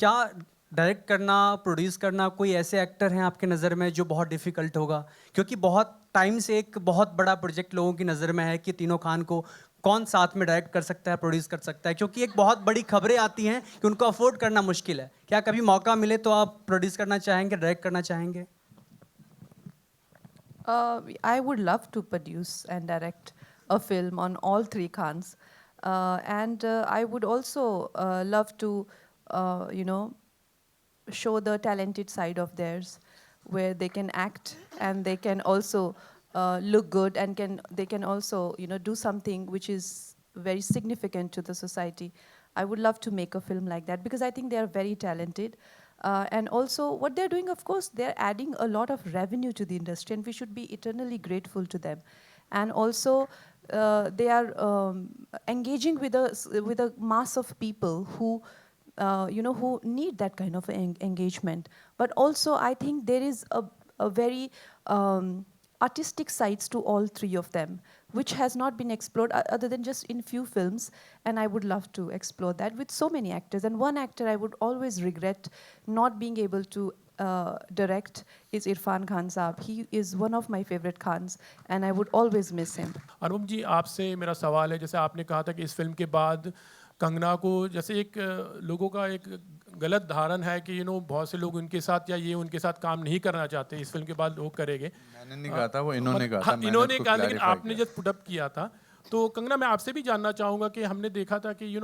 क्या डायरेक्ट करना, प्रोड्यूस करना, कोई ऐसे एक्टर हैं आपके नज़र में जो बहुत डिफिकल्ट होगा? क्योंकि बहुत टाइम से एक बहुत बड़ा प्रोजेक्ट लोगों की नज़र में है कि तीनों खान को कौन साथ में डायरेक्ट कर सकता है, प्रोड्यूस कर सकता है, क्योंकि एक बहुत बड़ी खबरें आती हैं कि उनको अफोर्ड करना मुश्किल है। क्या कभी मौका मिले तो आप प्रोड्यूस करना चाहेंगे, डायरेक्ट करना चाहेंगे? I would love to produce and direct a film on all three Khans. And I would also love to, you know, show the talented side of theirs, where they can act and they can also look good and they can also, do something which is very significant to the society. I would love to make a film like that because I think they are very talented. And also, what they're doing, of course, they're adding a lot of revenue to the industry, and we should be eternally grateful to them. And also, they are engaging with a mass of people who, who need that kind of engagement. But also, I think there is a very artistic sides to all three of them, which has not been explored other than just in few films. And I would love to explore that with so many actors. And one actor I would always regret not being able to direct is Irfan Khan Saab. He is one of my favorite Khans, and I would always miss him. अनुपम जी, आपसे मेरा सवाल है, जैसे आपने कहा था कि इस फिल्म के बाद कंगना को, जैसे एक लोगों का एक गलत धारण है कि बहुत से लोग उनके साथ या ये उनके साथ काम नहीं करना चाहते, इस फिल्म के बाद लोग करेंगे। मैंने नहीं कहा था, वो इन्होंने कहा था। हाँ, मैंने इन्होंने उसको कहा, लेकिन clarify आपने किया। जब पुट अप किया था, तो कंगना, मैं आपसे भी जानना चाहूँगा कि हमने देखा था कि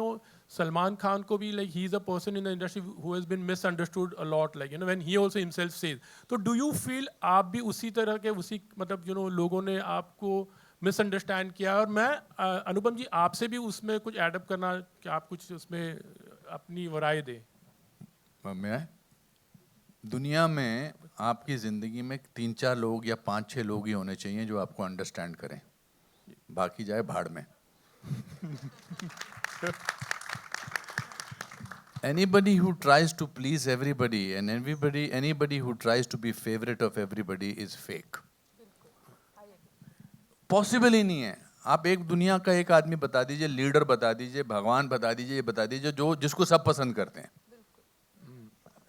सलमान खान को भी, like, he is a person in the industry who has been misunderstood a lot, like when he also himself says. तो डू यू फील आप भी उसी तरह के, उसी मतलब लोगों ने आपको मिसअंडरस्टैंड किया? और मैं अनुपम जी आपसे भी उसमें कुछ एडअप करना कि आप कुछ उसमें अपनी राय दें। मैं दुनिया में आपकी ज़िंदगी में 3-4 लोग या 5-6 लोग ही होने चाहिए जो आपको अंडरस्टैंड करें, बाकी जाए भाड़ में। Anybody who tries to please everybody and anybody who tries to be favorite of everybody is fake. Possible ही नहीं है। आप एक दुनिया का एक आदमी बता दीजिए, लीडर बता दीजिए, भगवान बता दीजिए, ये बता दीजिए जो जिसको सब पसंद करते हैं।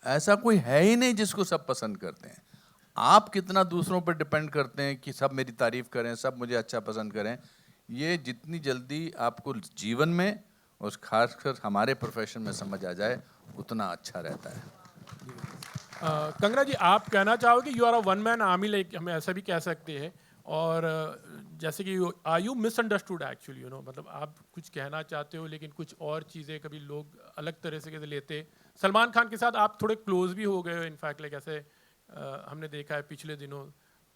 ऐसा कोई है ही नहीं जिसको सब पसंद करते हैं। आप कितना दूसरों पर डिपेंड करते हैं कि सब मेरी तारीफ करें, सब मुझे अच्छा पसंद करें। ये जितनी जल्दी आपको जीवन में और खासकर हमारे प्रोफेशन में समझ आ जाए, उतना अच्छा रहता है। कंगना जी, आप कहना चाहोगे you are a one man army, like हम ऐसा भी कह सकते हैं? और जैसे कि आर यू मिसअंडरस्टूड एक्चुअली, मतलब आप कुछ कहना चाहते हो लेकिन कुछ और चीज़ें कभी लोग अलग तरह से लेते। सलमान खान के साथ आप थोड़े क्लोज भी हो गए हो, इनफैक्ट, लाइक ऐसे हमने देखा है पिछले दिनों।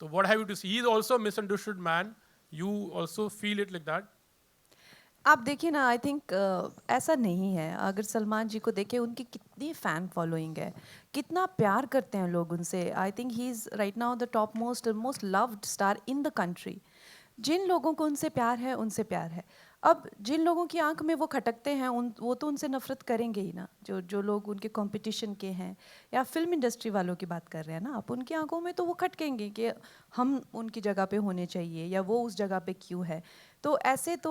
तो what have you to see? He is also misunderstood man, you also feel it like that? आप देखिए ना, आई थिंक ऐसा नहीं है। अगर सलमान जी को देखें, उनकी कितनी फ़ैन फॉलोइंग है, कितना प्यार करते हैं लोग उनसे। I think he is right now the top most loved star in the country. जिन लोगों को उनसे प्यार है, उनसे प्यार है। अब जिन लोगों की आंख में वो खटकते हैं, वो तो उनसे नफरत करेंगे ही ना। जो लोग उनके कंपटीशन के हैं, या फिल्म इंडस्ट्री वालों की बात कर रहे हैं ना आप, उनकी आंखों में तो वो खटकेंगे कि हम उनकी जगह पे होने चाहिए, या वो उस जगह पे क्यों है। तो ऐसे तो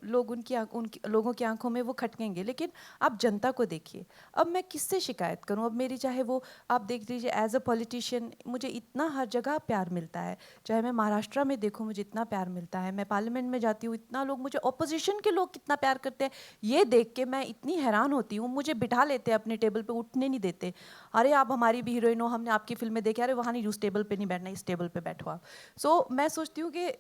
लोग उनकी लोगों की आंखों में वो खटकेंगे। लेकिन आप जनता को देखिए। अब मैं किससे शिकायत करूं? अब मेरी, चाहे वो आप देख लीजिए, एज अ पॉलिटिशियन मुझे इतना हर जगह प्यार मिलता है। चाहे मैं महाराष्ट्र में देखूं, मुझे इतना प्यार मिलता है। मैं पार्लियामेंट में जाती हूँ, इतना लोग मुझे, ऑपोजिशन के लोग कितना प्यार करते हैं, ये देख के मैं इतनी हैरान होती हूँ। मुझे बिठा लेते हैं अपने टेबल पे, उठने नहीं देते। अरे आप हमारी भी हीरोइन हो, हमने आपकी फिल्में देखी, अरे वहाँ नहीं, उस टेबल पे नहीं बैठना, इस टेबल पे बैठो आप। सो मैं सोचती हूँ कि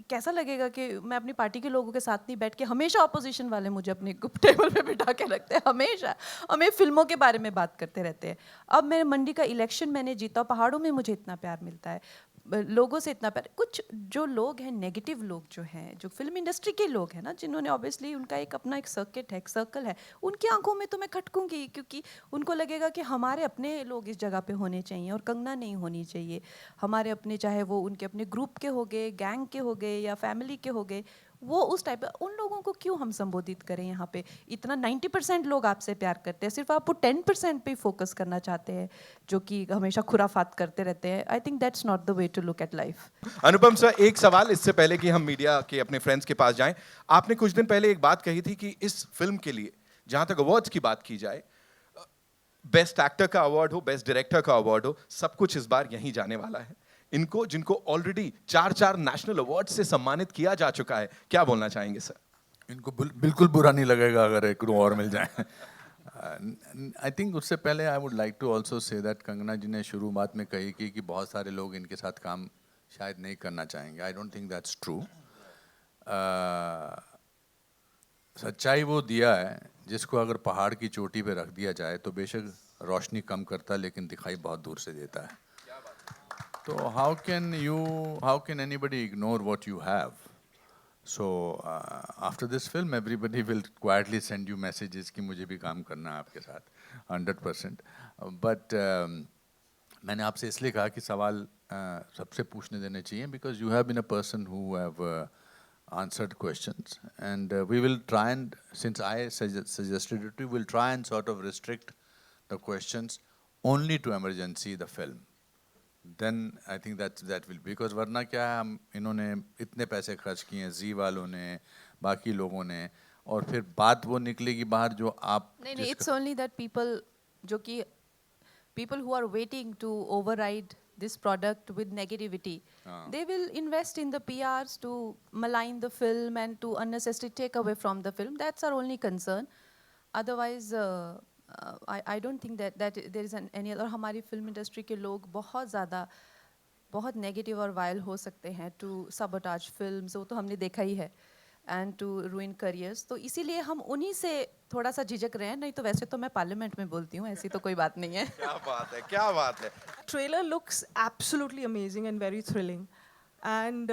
कैसा लगेगा कि मैं अपनी पार्टी के लोगों के साथ नहीं बैठ के, हमेशा ऑपोजिशन वाले मुझे अपने टेबल पे बिठा के रखते हैं, हमेशा हमें फिल्मों के बारे में बात करते रहते हैं। अब मेरे मंडी का इलेक्शन मैंने जीता, पहाड़ों में मुझे इतना प्यार मिलता है, लोगों से इतना प्यार। कुछ जो लोग हैं, नेगेटिव लोग जो हैं, जो फिल्म इंडस्ट्री के लोग हैं ना, जिन्होंने ऑब्वियसली उनका एक अपना एक सर्किट है, एक सर्कल है, उनकी आंखों में तो मैं खटकूंगी, क्योंकि उनको लगेगा कि हमारे अपने लोग इस जगह पे होने चाहिए और कंगना नहीं होनी चाहिए। हमारे अपने, चाहे वो उनके अपने ग्रुप के हो गए, गैंग के हो गए, या फैमिली के हो गए, वो उस टाइप, उन लोगों को क्यों हम संबोधित करें यहाँ पे? इतना 90% लोग आपसे प्यार करते हैं, सिर्फ आप वो 10% पे फोकस करना चाहते हैं, जो कि हमेशा खुराफात करते रहते हैं। I think that's not the way to look at life. Anupam sir, एक सवाल इससे पहले कि हम मीडिया के अपने फ्रेंड्स के पास जाएं। आपने कुछ दिन पहले एक बात कही थी कि इस फिल्म के लिए, जहां तक अवार्ड्स की बात की जाए, बेस्ट एक्टर का अवार्ड हो, बेस्ट डायरेक्टर का अवार्ड हो, सब कुछ इस बार यहीं जाने वाला है। इनको जिनको ऑलरेडी 4 नेशनल अवार्ड से सम्मानित किया जा चुका है, क्या बोलना चाहेंगे सर? इनको बिल्कुल बुरा नहीं लगेगा अगर एक रो और मिल जाए। आई थिंक उससे पहले I would like to also say that Kangana ji ने शुरुआत में कही कि बहुत सारे लोग इनके साथ काम शायद नहीं करना चाहेंगे। I don't think that's true. सच्चाई वो दिया है जिसको अगर पहाड़ की चोटी पे रख दिया जाए तो बेशक रोशनी कम करता है लेकिन दिखाई बहुत दूर से देता है। तो how can anybody ignore what you have? So after this film, everybody will quietly send you messages कि मुझे भी काम करना है आपके साथ 100%. But मैंने आपसे इसलिए कहा कि सवाल सबसे पूछने देने चाहिए because you have been a person who have answered questions and we will try and, since I suggested it, we will try and sort of restrict the questions only to Emergency, the film. Then I think that will be, because वरना क्या है, हम इन्होंने इतने पैसे खर्च किए हैं, जी वालों ने, बाकी लोगों ने, और फिर बात वो निकलेगी बाहर जो आप नहीं, it's only that people who are waiting to override this product with negativity, they will invest in the PRs to malign the film and to unnecessarily take away from the film. That's our only concern. Otherwise, I don't think that there is any other. हमारी film industry के लोग बहुत negative और vile हो सकते हैं to sabotage films, वो तो हमने देखा ही है, and to ruin careers. तो इसीलिए हम उन्हीं से थोड़ा सा झिझक रहे हैं, नहीं तो वैसे तो मैं पार्लियामेंट में बोलती हूँ, ऐसी तो कोई बात नहीं है। क्या बात है, क्या बात है। Trailer looks absolutely amazing and very thrilling, and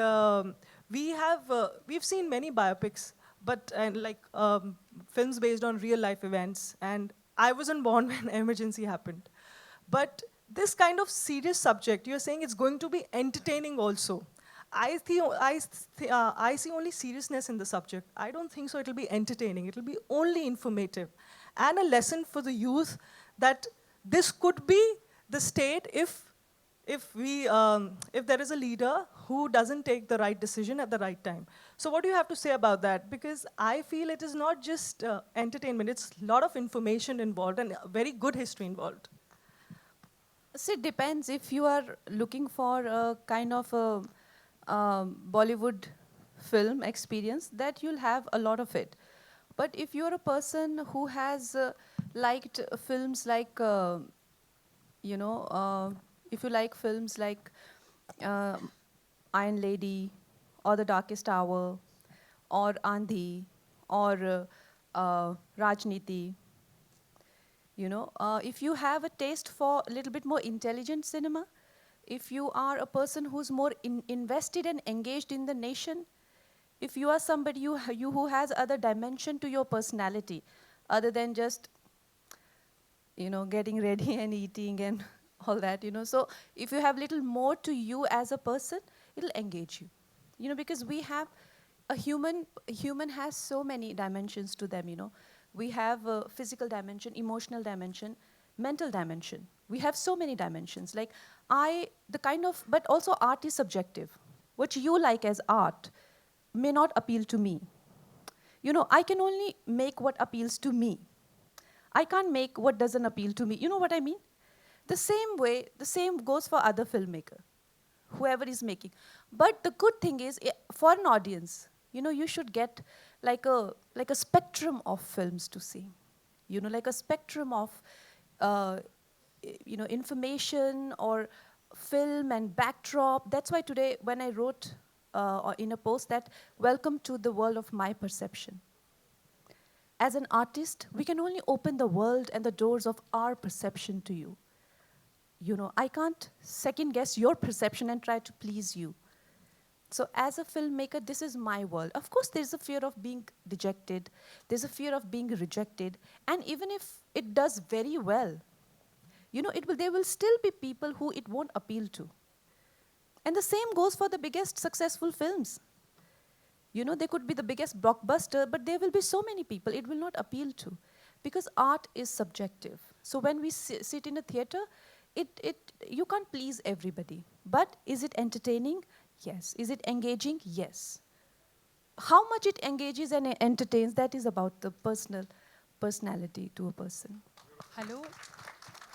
we've seen many biopics, but films based on real life events, and I wasn't born when Emergency happened. But this kind of serious subject, you're saying it's going to be entertaining also. I see only seriousness in the subject. I don't think so it'll be entertaining. It'll be only informative and a lesson for the youth that this could be the state if there is a leader who doesn't take the right decision at the right time. So what do you have to say about that? Because I feel it is not just entertainment, it's a lot of information involved and very good history involved. So it depends. If you are looking for a kind of a Bollywood film experience, that you'll have a lot of it. But if you're a person who has liked films like, if you like films like Iron Lady, or The Darkest Hour, or Andhi, or Rajniti, if you have a taste for a little bit more intelligent cinema, if you are a person who's more invested and engaged in the nation, if you are somebody who has other dimension to your personality, other than just, getting ready and eating and all that, So if you have little more to you as a person, it'll engage you. Because we have a human has so many dimensions to them, We have a physical dimension, emotional dimension, mental dimension. We have so many dimensions. But also art is subjective. What you like as art may not appeal to me. I can only make what appeals to me. I can't make what doesn't appeal to me. You know what I mean? The same goes for other filmmaker, whoever is making. But the good thing is, for an audience, you should get like a spectrum of films to see. Like a spectrum of, information or film and backdrop. That's why today, when I wrote in a post that, welcome to the world of my perception. As an artist, we can only open the world and the doors of our perception to you. I can't second guess your perception and try to please you. So as a filmmaker, this is my world. Of course, there's a fear of being dejected. There's a fear of being rejected. And even if it does very well, there will still be people who it won't appeal to. And the same goes for the biggest successful films. They could be the biggest blockbuster, but there will be so many people it will not appeal to. Because art is subjective. So when we sit in a theater, you can't please everybody. But is it entertaining? Yes. Is it engaging? Yes. How much it engages and entertains, that is about the personality to a person. Hello.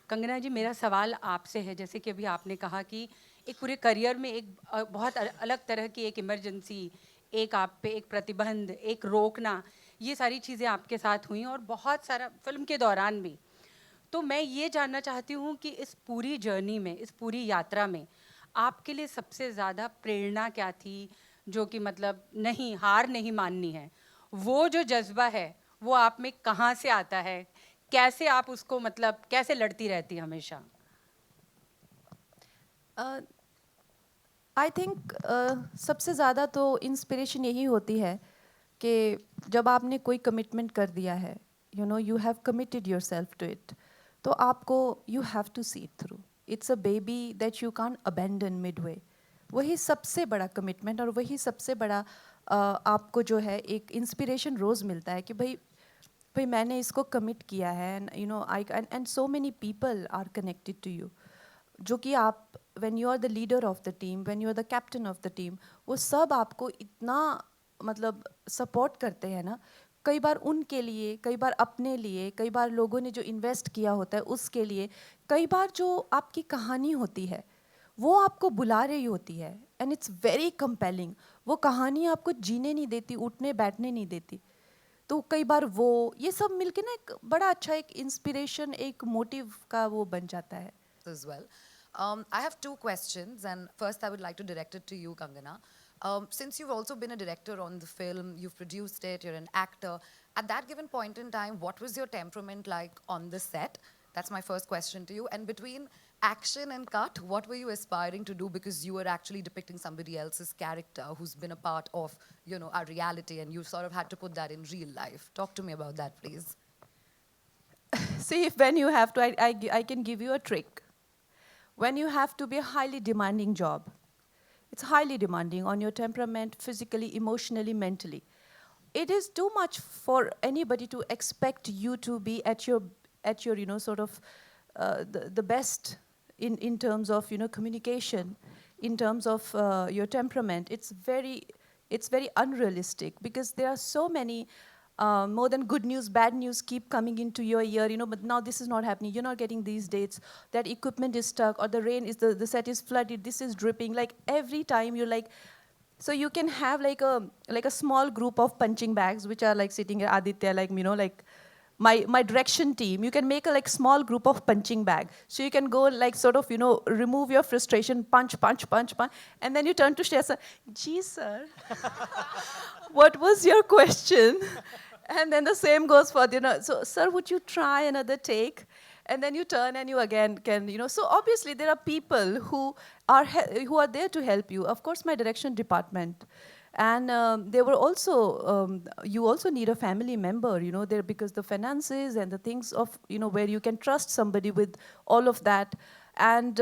Kangana जी, मेरा सवाल आपसे है, जैसे कि अभी आपने कहा कि एक पूरे करियर में एक बहुत अलग तरह की एक इमरजेंसी, एक आप पे एक प्रतिबंध, एक रोकना, ये सारी चीज़ें आपके साथ हुई और बहुत सारा फिल्म के दौरान भी। तो मैं ये जानना चाहती हूँ कि इस पूरी जर्नी में, इस पूरी यात्रा में आपके लिए सबसे ज़्यादा प्रेरणा क्या थी, जो कि मतलब नहीं, हार नहीं माननी है, वो जो जज्बा है वो आप में कहाँ से आता है, कैसे आप उसको मतलब कैसे लड़ती रहती हमेशा? आई थिंक सबसे ज़्यादा तो इंस्पिरेशन यही होती है कि जब आपने कोई कमिटमेंट कर दिया है, you know you have committed yourself to it, तो आपको you have to see it through. It's a baby that you can abandon midway. वही सबसे बड़ा कमिटमेंट और वही सबसे बड़ा आपको जो है एक इंस्पिरेशन रोज़ मिलता है कि भाई भाई मैंने इसको कमिट किया है. And you know I and so many people are connected to you, जो कि आप when you are the leader of the team, when you are the captain of the team, वो सब आपको इतना मतलब सपोर्ट करते हैं ना. कई बार उनके लिए, कई बार अपने लिए, कई बार लोगों ने जो इन्वेस्ट किया होता है उसके लिए, कई बार जो आपकी कहानी होती है वो आपको बुला रही होती है. And it's very compelling. वो कहानी आपको जीने नहीं देती, उठने बैठने नहीं देती. तो कई बार वो ये सब मिलके ना एक बड़ा अच्छा एक इंस्पिरेशन, एक मोटिव का वो बन जाता है. As well. I have two questions, and first I would like to direct it to you, Kangana. Since you've also been a director on the film, you've produced it, you're an actor. At that given point in time, what was your temperament like on the set? That's my first question to you. And between action and cut, what were you aspiring to do? Because you were actually depicting somebody else's character who's been a part of, you know, our reality, and you sort of had to put that in real life. Talk to me about that, please. See, if when you have to, I can give you a trick. When you have to be a highly demanding job, it's highly demanding on your temperament, physically, emotionally, mentally. It is too much for anybody to expect you to be at your you know sort of the best in terms of communication, in terms of your temperament. It's very unrealistic because there are so many more than good news, bad news keep coming into your ear, but now this is not happening. You're not getting these dates. That equipment is stuck, or the rain is, the set is flooded, this is dripping. Like every time you're like, so you can have like a small group of punching bags, which are like sitting at Aditya, like, like my direction team. You can make a like small group of punching bag. So you can go like sort of, remove your frustration, punch, punch, punch, punch. And then you turn to Shreya, sir, gee, sir, what was your question? And then the same goes for, so, sir, would you try another take? And then you turn and you again can, so obviously there are people who are there to help you. Of course, my direction department. And they were also, you also need a family member, there, because the finances and the things of, where you can trust somebody with all of that. And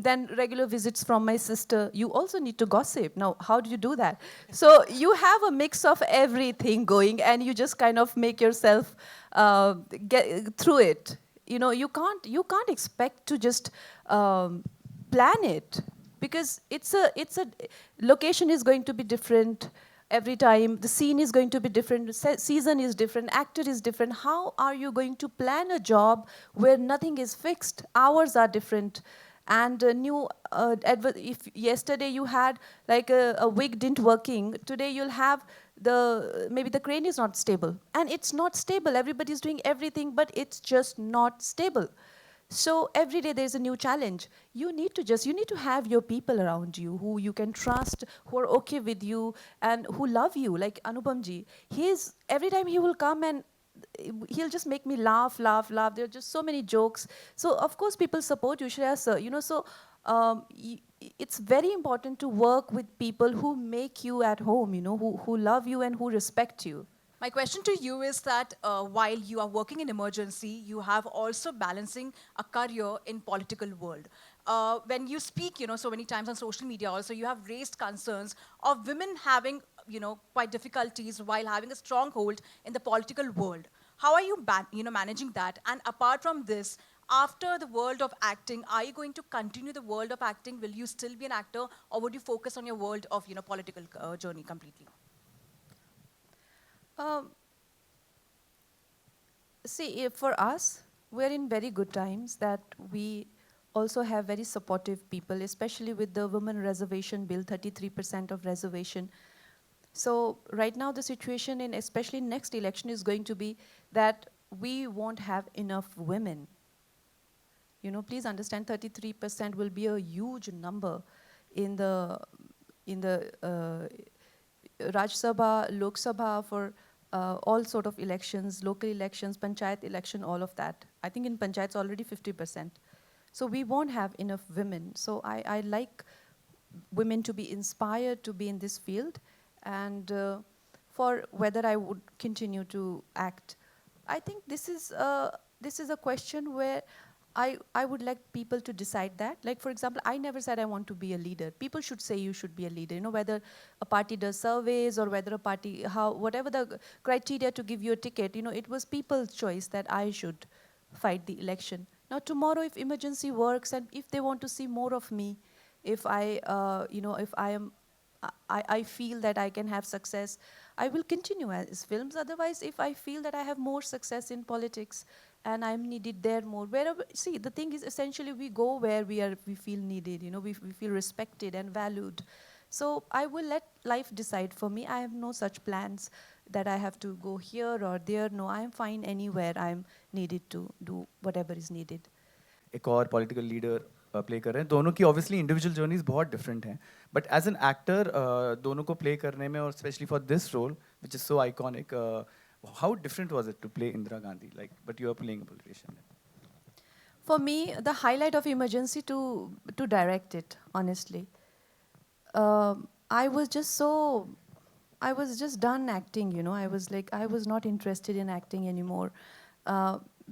then regular visits from my sister. You also need to gossip. Now, how do you do that? So you have a mix of everything going, and you just kind of make yourself get through it. You can't expect to just plan it, because it's a location is going to be different every time. The scene is going to be different. Season is different. Actor is different. How are you going to plan a job where nothing is fixed? Hours are different. And if yesterday you had like a wig didn't working, today you'll have maybe the crane is not stable. And it's not stable. Everybody's doing everything, but it's just not stable. So every day there's a new challenge. You need to have your people around you who you can trust, who are okay with you, and who love you. Like Anupam ji, every time he will come and he'll just make me laugh. There are just so many jokes. So of course people support you, Shreya sir. So it's very important to work with people who make you at home. Who love you and who respect you. My question to you is that while you are working in emergency, you have also balancing a career in political world. When you speak, so many times on social media also, you have raised concerns of women having, quite difficulties while having a stronghold in the political world. How are you, managing that? And apart from this, after the world of acting, are you going to continue the world of acting? Will you still be an actor, or would you focus on your world of, political journey completely? See, for us, we're in very good times, that we also have very supportive people, especially with the women reservation bill, 33% of reservation. So right now the situation in especially next election is going to be that we won't have enough women. You know, please understand 33% will be a huge number in the Raj Sabha, Lok Sabha, for all sort of elections, local elections, panchayat election, all of that. I think in panchayats already 50%. So we won't have enough women. So I like women to be inspired to be in this field, and for whether I would continue to act. I think this is a question where I would like people to decide that. Like, for example, I never said I want to be a leader. People should say you should be a leader. You know, whether a party does surveys or whether a party, whatever the criteria to give you a ticket, you know, it was people's choice that I should fight the election. Now, tomorrow, if emergency works and if they want to see more of me, if I feel that I can have success, I will continue as films. Otherwise, if I feel that I have more success in politics and I'm needed there more, wherever, see, the thing is essentially we go where we feel needed, you know, we feel respected and valued. So I will let life decide for me. I have no such plans that I have to go here or there. No, I am fine anywhere I'm needed to do whatever is needed. एक और political leader play कर रहे हैं. दोनों की obviously individual journeys बहुत different हैं, but as an actor दोनों को प्ले करने में, और specially for this role which is so iconic, how different was it to play Indira Gandhi, like, but you are playing a politician? For me, the highlight of Emergency to direct it, honestly. I was just done acting, you know. I was not interested in acting anymore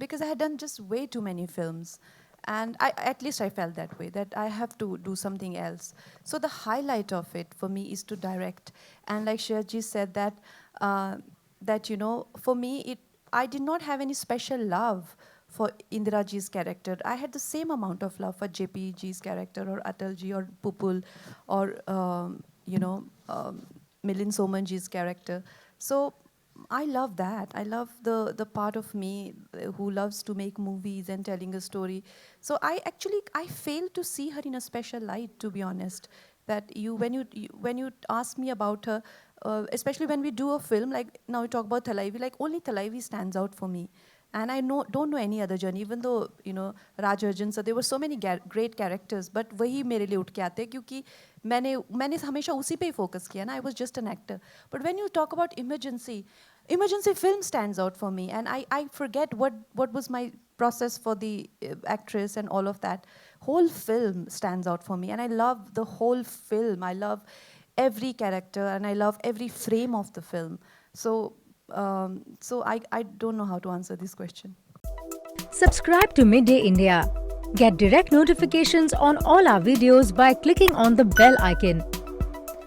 because I had done just way too many films. And at least I felt that way, that I have to do something else. So the highlight of it for me is to direct. And like Shreyaji said that you know, for me, I did not have any special love for Indira ji's character. I had the same amount of love for JP ji's character, or Atal ji, or Pupul, or Milind Soman ji's character. So I love that. I love the part of me who loves to make movies and telling a story. So I failed to see her in a special light, to be honest. That when you ask me about her, especially when we do a film, like now we talk about Thalaivi, like only Thalaivi stands out for me. And I don't know any other journey, even though, you know, Raj Arjun, so there were so many great characters, but वही मेरे लिए उठ के आते, क्योंकि मैंने हमेशा उसी पे ही focus किया ना. I was just an actor. But when you talk about Emergency film stands out for me, and I forget what was my process for the actress and all of that. Whole film stands out for me, and I love the whole film. I love every character, and I love every frame of the film. So I don't know how to answer this question. Subscribe to Midday India. Get direct notifications on all our videos by clicking on the bell icon.